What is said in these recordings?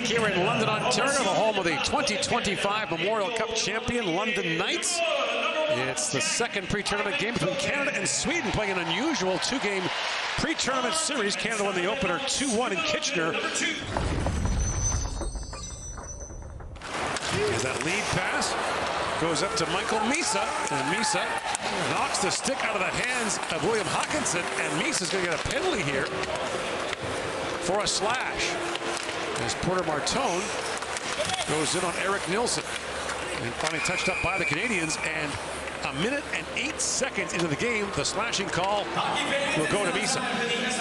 here in London, Ontario, the home of the 2025 Memorial Cup champion London Knights. It's the second pre-tournament game between Canada and Sweden, playing an unusual two-game pre-tournament series. Canada won the opener 2-1 in Kitchener. As that lead pass goes up to Michael Misa, and Misa knocks the stick out of the hands of William Hawkinson, and Misa's going to get a penalty here for a slash. As Porter Martone goes in on Eric Nilsson, and finally touched up by the Canadians. And a minute and 8 seconds into the game, the slashing call will go to Misa.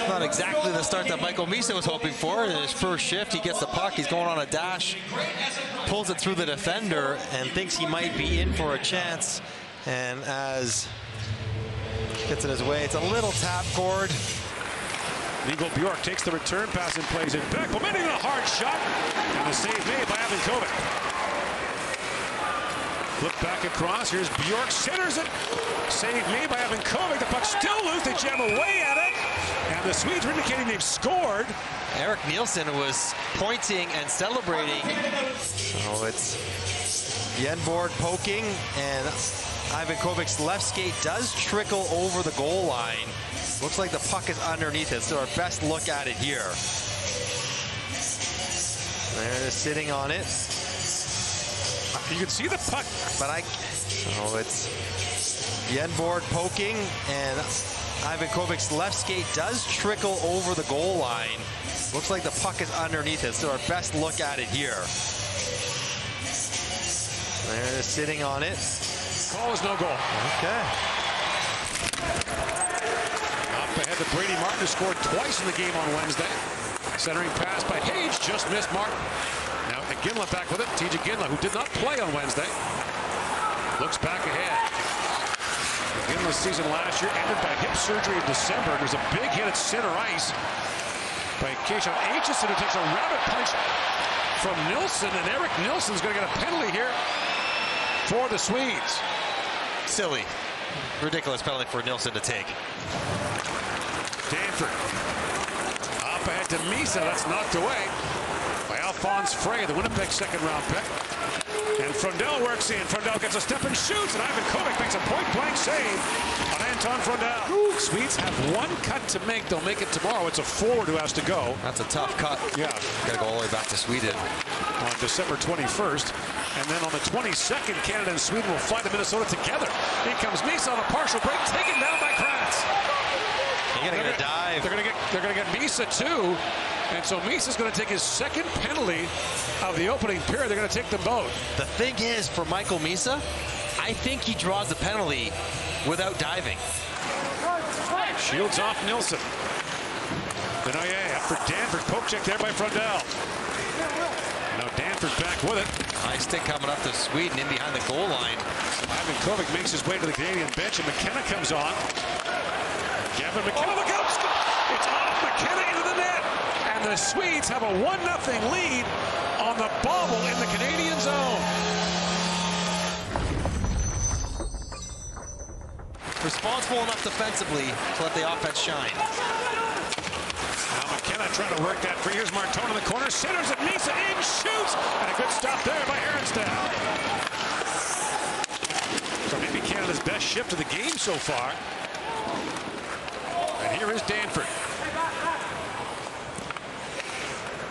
Not exactly the start that Michael Misa was hoping for. In his first shift, he gets the puck, he's going on a dash, pulls it through the defender, and thinks he might be in for a chance. And as gets it his way, it's a little tap cord. Nigel Bjork takes the return pass and plays it back. Momenting a hard shot, and the save made by Ivan Kovic. Flip back across. Here's Bjork, centers it. Save made by Ivan Kovic. The puck still loose. They jam away at it, and the Swedes are indicating they've scored. Eric Nilsson was pointing and celebrating. So it's the end board poking, and Ivan Kovic's left skate does trickle over the goal line. Looks like the puck is underneath it, so our best look at it here. They're sitting on it. You can see the puck. But it's the end board poking, and Ivan Kovic's left skate does trickle over the goal line. Looks like the puck is underneath it, so our best look at it here. They're sitting on it. Call is no goal. Okay. Ahead to Brady Martin, who scored twice in the game on Wednesday. Centering pass by Hage, just missed Martin. Now Ginla back with it. TJ Ginla, who did not play on Wednesday, looks back ahead. Ginla's season last year ended by hip surgery in December. There's a big hit at center ice by Keishon Aitchison, who takes a rapid punch from Nilsson, and Eric Nilsson's going to get a penalty here for the Swedes. Silly. Ridiculous penalty for Nilsson to take. Danford up ahead to Misa. That's knocked away by Alphonse Frey, the Winnipeg second-round pick. And Frundell works in. Frundell gets a step and shoots, and Ivan Kovic makes a point-blank save on Anton Frundell. Swedes have one cut to make. They'll make it tomorrow. It's a forward who has to go. That's a tough cut. Yeah. Got to go all the way back to Sweden. On December 21st. And then on the 22nd, Canada and Sweden will fly to Minnesota together. Here comes Misa on a partial break, taken down by Kratz. They're going to get a dive. They're going to get Misa too. And so Misa's going to take his second penalty of the opening period. They're going to take them both. The thing is, for Michael Misa, I think he draws the penalty without diving. Shields off Nilsson. Benoit up for Danford. Poke check there by Frundell. Now Danford back with it. High stick coming up to Sweden in behind the goal line. Ivan Kovic makes his way to the Canadian bench, and McKenna comes on. Gavin McKenna, look out! It's off McKenna into the net. And the Swedes have a 1-0 lead on the bobble in the Canadian zone. Responsible enough defensively to let the offense shine. Now McKenna trying to work that free. Here's Martone in the corner. Centers it. Misa in, shoots. And a good stop there by Aronstam. So maybe Canada's best shift of the game so far. And here is Danford.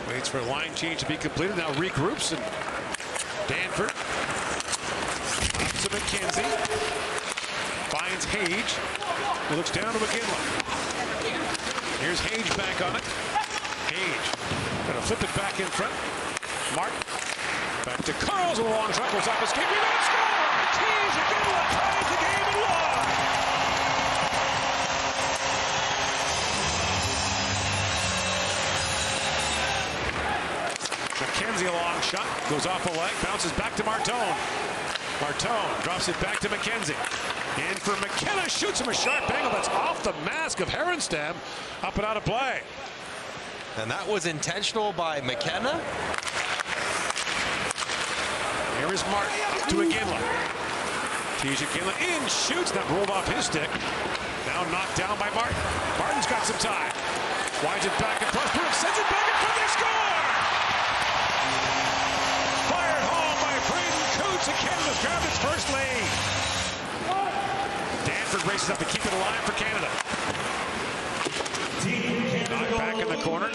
Waits for a line change to be completed. Now regroups, and Danford up to McKenzie. Finds Hage. He looks down to McGinley. Here's Hage back on it. Hage gonna flip it back in front. Martin back to Carls with a long shot. Goes off his skate. We're gonna score! TJ McGinley ties the game at 1. McKenzie, a long shot, goes off a leg, bounces back to Martone. Martone drops it back to McKenzie. In for McKenna, shoots him a sharp angle that's off the mask of Herenstam, up and out of play. And that was intentional by McKenna. Here is Martin to Iginla. TJ Iginla in, shoots, that rolled off his stick. Now knocked down by Martin. Martin's got some time. Winds it back across, sends it back in front, they score! shoots, and Canada's grabbed its first lead. Danford races up to keep it alive for Canada. Knocked back in the corner.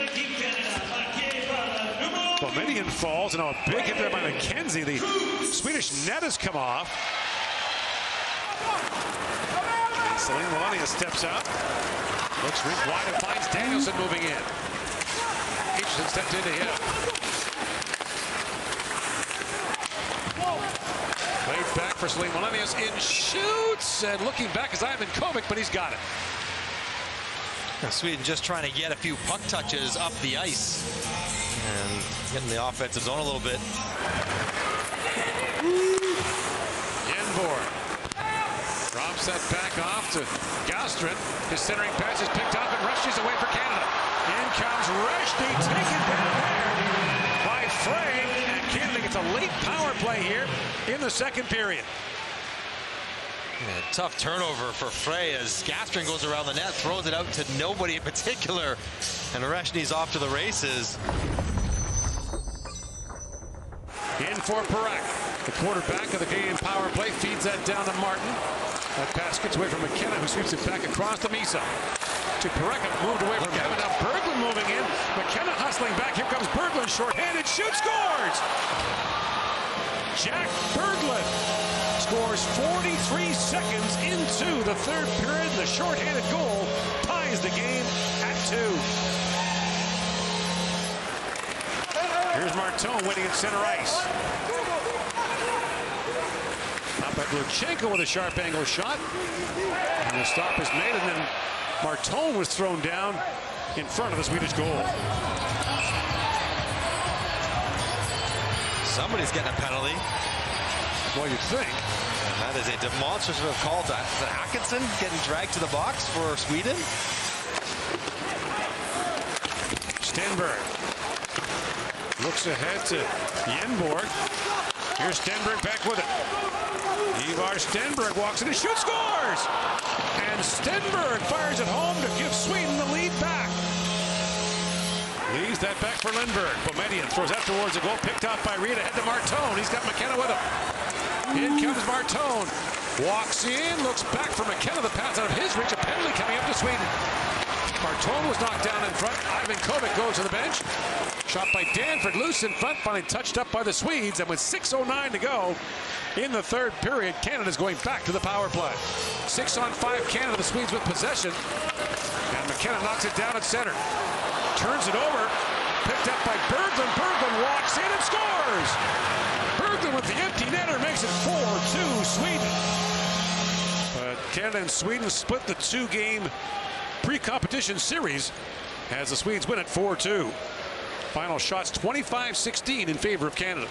Boumediene falls, and a big hit there by McKenzie. The Swedish net has come off. And Celine Melania steps out. Looks rink wide and finds Danielson moving in. Aitchison stepped into him. Played back for Celine Melanius in shoots, and looking back is Ivan Kovic, but he's got it. Sweden just trying to get a few puck touches up the ice and getting the offensive zone a little bit. Yenborg drops that back off to Gastrin. His centering pass is picked up, and Rushdie's away for Canada. In comes Rushdie, taken down there by Frey, and Canada gets a late power play here in the second period. Yeah, tough turnover for Frey as Gastrin goes around the net, throws it out to nobody in particular, and Rushdie's off to the races. In for Parak. The quarterback of the Canadian power play feeds that down to Martin. That pass gets away from McKenna, who sweeps it back across to Misa. To Parak, moved away from Kevin. Now Berglund moving in. McKenna hustling back. Here comes Berglund, shorthanded, shoots, scores! Jack Berglund scores 43 seconds into the third period. The shorthanded goal ties the game at 2. Here's Martone waiting at center ice. Up at Lurchenko with a sharp angle shot. And the stop is made, and then Martone was thrown down in front of the Swedish goal. Somebody's getting a penalty. Well, you'd think. And that is a demonstrative call to Atkinson getting dragged to the box for Sweden. Stenberg looks ahead to Yenborg. Here's Stenberg back with it. Ivar Stenberg walks in and shoots, scores! And Stenberg fires it home to give Sweden the lead back. Leaves that back for Lindberg. Boumediene throws that towards the goal, picked up by Reed, ahead to Martone. He's got McKenna with him. In comes Martone. Walks in, looks back for McKenna. The pass out of his reach. A penalty coming up to Sweden. Martone was knocked down in front. Ivan Kovic goes to the bench. Shot by Danford, loose in front, finally touched up by the Swedes. And with 6:09 to go in the third period, Canada's going back to the power play. 6-on-5 Canada, the Swedes with possession. And McKenna knocks it down at center. Turns it over, picked up by Berglund. Berglund walks in and scores! Berglund with the empty netter makes it 4-2 Sweden. But Canada and Sweden split the 2-game pre-competition series as the Swedes win it 4-2. Final shots 25-16 in favor of Canada.